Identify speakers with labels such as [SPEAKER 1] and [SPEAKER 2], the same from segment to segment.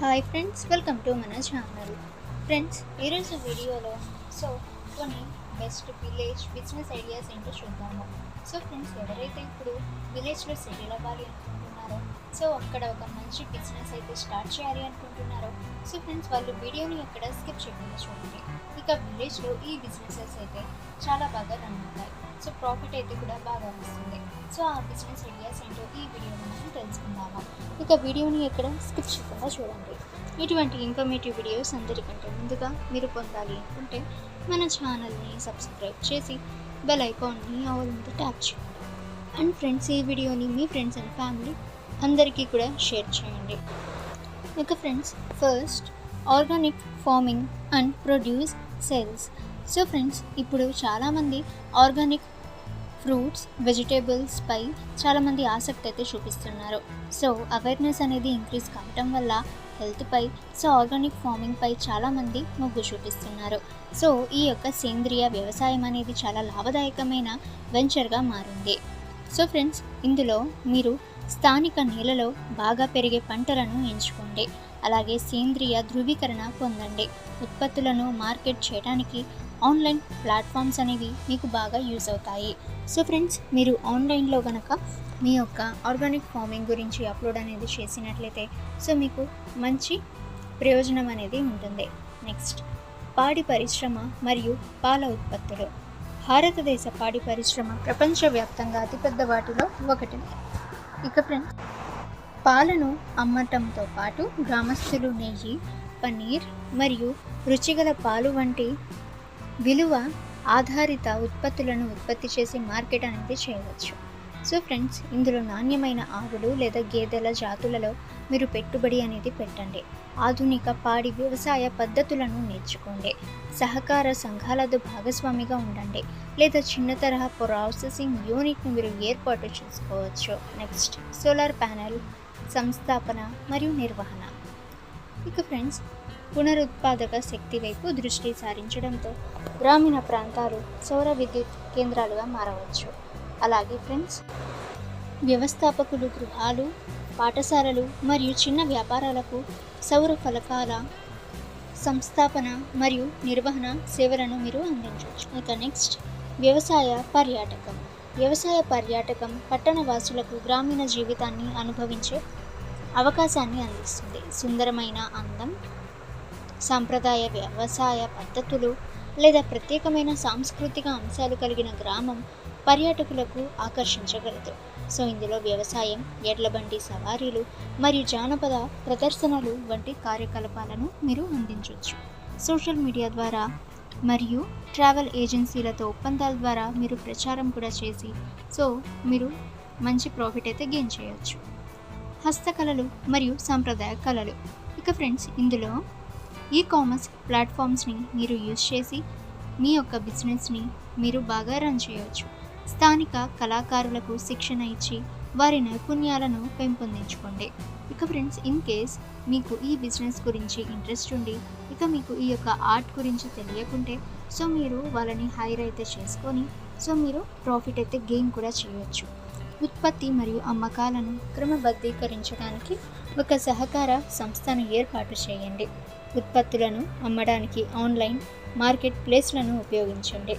[SPEAKER 1] Hi friends, welcome to మన channel. Friends, ఈరోజు వీడియోలో కొన్ని బెస్ట్ విలేజ్ బిజినెస్ ఐడియాస్ ఏంటో చూద్దాము. ఫ్రెండ్స్, ఎవరైతే ఇప్పుడు విలేజ్లో సెటిల్ అవ్వాలి అనుకుంటున్నారో అక్కడ ఒక మంచి బిజినెస్ అయితే స్టార్ట్ చేయాలి అనుకుంటున్నారో ఫ్రెండ్స్, వాళ్ళు వీడియోని ఎక్కడ స్కిప్ చేయకుండా చూడండి. ఇక విలేజ్లో ఈ బిజినెసెస్ అయితే చాలా బాగా రన్ అవుతాయి. ప్రాఫిట్ అయితే కూడా బాగా వస్తుంది. ఆ బిజినెస్ ఐడియాస్ ఏంటో ఈ వీడియోలో మనం తెలుసుకుందాము. ఇక వీడియోని ఎక్కడ స్కిప్ చేయకుండా చూడండి. ఇటువంటి ఇన్ఫర్మేటివ్ వీడియోస్ అందరికంటే ముందుగా మీరు పొందాలి అనుకుంటే మన ఛానల్ని సబ్స్క్రైబ్ చేసి బెల్ ఐకాన్ని ఆల్ మీద ట్యాప్ చేయండి. అండ్ ఫ్రెండ్స్, ఈ వీడియోని మీ ఫ్రెండ్స్ అండ్ ఫ్యామిలీ అందరికీ కూడా షేర్ చేయండి. ఇక friends, first organic farming and produce sales. Friends, ఇప్పుడు చాలామంది ఆర్గానిక్ ఫ్రూట్స్, వెజిటేబుల్స్ పై చాలామంది ఆసక్తి అయితే చూపిస్తున్నారు. అవేర్నెస్ అనేది ఇంక్రీజ్ కావటం వల్ల హెల్త్ పై ఆర్గానిక్ ఫార్మింగ్ పై చాలామంది మొగ్గు చూపిస్తున్నారు. ఈ యొక్క సేంద్రియ వ్యవసాయం అనేది చాలా లాభదాయకమైన వెంచర్గా మారింది. ఫ్రెండ్స్, ఇందులో మీరు స్థానిక నేలలో బాగా పెరిగే పంటలను ఎంచుకోండి. అలాగే సేంద్రియ ధృవీకరణ పొందండి. ఉత్పత్తులను మార్కెట్ చేయడానికి ఆన్లైన్ ప్లాట్ఫామ్స్ అనేవి మీకు బాగా యూజ్ అవుతాయి. ఫ్రెండ్స్, మీరు ఆన్లైన్లో కనుక మీ యొక్క ఆర్గానిక్ ఫార్మింగ్ గురించి అప్లోడ్ అనేది చేసినట్లయితే మీకు మంచి ప్రయోజనం అనేది ఉంటుంది. నెక్స్ట్, పాడి పరిశ్రమ మరియు పాల ఉత్పత్తులు. భారతదేశ పాడి పరిశ్రమ ప్రపంచవ్యాప్తంగా అతిపెద్ద వాటిలో ఒకటి. ఇక ఫ్రెండ్స్, పాలను అమ్మటంతో పాటు గ్రామస్తులు నెయ్యి, పన్నీర్ మరియు రుచిగల పాలు వంటి విలువ ఆధారిత ఉత్పత్తులను ఉత్పత్తి చేసి మార్కెట్ అనేది చేయవచ్చు. ఫ్రెండ్స్, ఇందులో నాణ్యమైన ఆవులు లేదా గేదెల జాతులలో మీరు పెట్టుబడి అనేది పెట్టండి. ఆధునిక పాడి వ్యవసాయ పద్ధతులను నేర్చుకోండి. సహకార సంఘాలతో భాగస్వామిగా ఉండండి లేదా చిన్న తరహా ప్రాసెసింగ్ యూనిట్ను మీరు ఏర్పాటు చేసుకోవచ్చు. నెక్స్ట్, సోలార్ ప్యానెల్ సంస్థాపన మరియు నిర్వహణ. ఇక ఫ్రెండ్స్, పునరుత్పాదక శక్తి వైపు దృష్టి సారించడంతో గ్రామీణ ప్రాంతాలు సౌర విద్యుత్ కేంద్రాలుగా మారవచ్చు. అలాగే ఫ్రెండ్స్, వ్యవస్థాపకులు గృహాలు, పాఠశాలలు మరియు చిన్న వ్యాపారాలకు సౌర ఫలకాల సంస్థాపన మరియు నిర్వహణ సేవలను మీరు అందించవచ్చు. ఇక నెక్స్ట్, వ్యవసాయ పర్యాటకం. వ్యవసాయ పర్యాటకం పట్టణ వాసులకు గ్రామీణ జీవితాన్ని అనుభవించే అవకాశాన్ని అందిస్తుంది. సుందరమైన అందం, సాంప్రదాయ వ్యవసాయ పద్ధతులు లేదా ప్రత్యేకమైన సాంస్కృతిక అంశాలు కలిగిన గ్రామం పర్యాటకులకు ఆకర్షించగలదు. ఇందులో వ్యవసాయం, ఎడ్లబండి సవారీలు మరియు జానపద ప్రదర్శనలు వంటి కార్యకలాపాలను మీరు అందించవచ్చు. సోషల్ మీడియా ద్వారా మరియు ట్రావెల్ ఏజెన్సీలతో ఒప్పందాల ద్వారా మీరు ప్రచారం కూడా చేసి మీరు మంచి ప్రాఫిట్ అయితే గెయిన్ చేయవచ్చు. హస్తకళలు మరియు సాంప్రదాయ కళలు. ఇక ఫ్రెండ్స్, ఇందులో ఈ-కామర్స్ ప్లాట్ఫామ్స్ని మీరు యూజ్ చేసి మీ యొక్క బిజినెస్ని మీరు బాగా రన్ చేయవచ్చు. స్థానిక కళాకారులకు శిక్షణ ఇచ్చి వారి నైపుణ్యాలను పెంపొందించుకోండి. ఇక ఫ్రెండ్స్, ఇన్ కేస్ మీకు ఈ బిజినెస్ గురించి ఇంట్రెస్ట్ ఉండి మీకు ఈ యొక్క ఆర్ట్ గురించి తెలియకుంటే మీరు వాళ్ళని హైర్ అయితే చేసుకొని మీరు ప్రాఫిట్ అయితే గెయిన్ కూడా చేయవచ్చు. ఉత్పత్తి మరియు అమ్మకాలను క్రమబద్ధీకరించడానికి ఒక సహకార సంస్థను ఏర్పాటు చేయండి. ఉత్పత్తులను అమ్మడానికి ఆన్లైన్ మార్కెట్ ప్లేస్లను ఉపయోగించండి.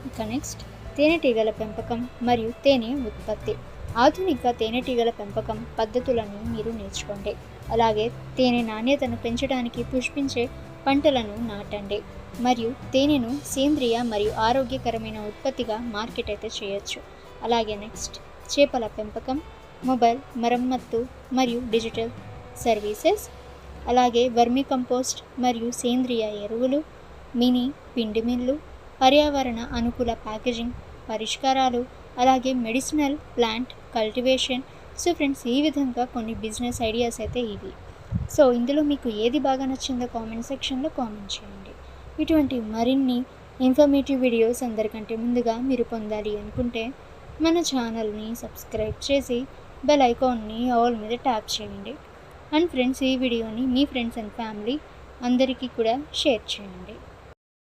[SPEAKER 1] ఇక నెక్స్ట్, తేనెటీగల పెంపకం మరియు తేనె ఉత్పత్తి. ఆధునిక తేనెటీగల పెంపకం పద్ధతులను మీరు నేర్చుకోండి. అలాగే తేనె నాణ్యతను పెంచడానికి పుష్పించే పంటలను నాటండి మరియు తేనెను సేంద్రియ మరియు ఆరోగ్యకరమైన ఉత్పత్తిగా మార్కెట్ అయితే చేయొచ్చు. అలాగే నెక్స్ట్, చేపల పెంపకం, మొబైల్ మరమ్మత్తు మరియు డిజిటల్ సర్వీసెస్. అలాగే వర్మీ కంపోస్ట్ మరియు సేంద్రియ ఎరువులు, మినీ పిండి మిల్లు, పర్యావరణ అనుకూల ప్యాకేజింగ్ పరిష్కారాలు, అలాగే మెడిసినల్ ప్లాంట్ కల్టివేషన్. ఫ్రెండ్స్, ఈ విధంగా కొన్ని బిజినెస్ ఐడియాస్ అయితే ఇవి. ఇందులో మీకు ఏది బాగా నచ్చిందో కామెంట్ సెక్షన్లో కామెంట్ చేయండి. ఇటువంటి మరిన్ని ఇన్ఫర్మేటివ్ వీడియోస్ అందరికంటే ముందుగా మీరు పొందాలి అనుకుంటే మన ఛానల్ని సబ్స్క్రైబ్ చేసి బెల్ ఐకాన్ని ఆల్ మీద ట్యాప్ చేయండి. అండ్ ఫ్రెండ్స్, ఈ వీడియోని మీ ఫ్రెండ్స్ అండ్ ఫ్యామిలీ అందరికీ కూడా షేర్ చేయండి.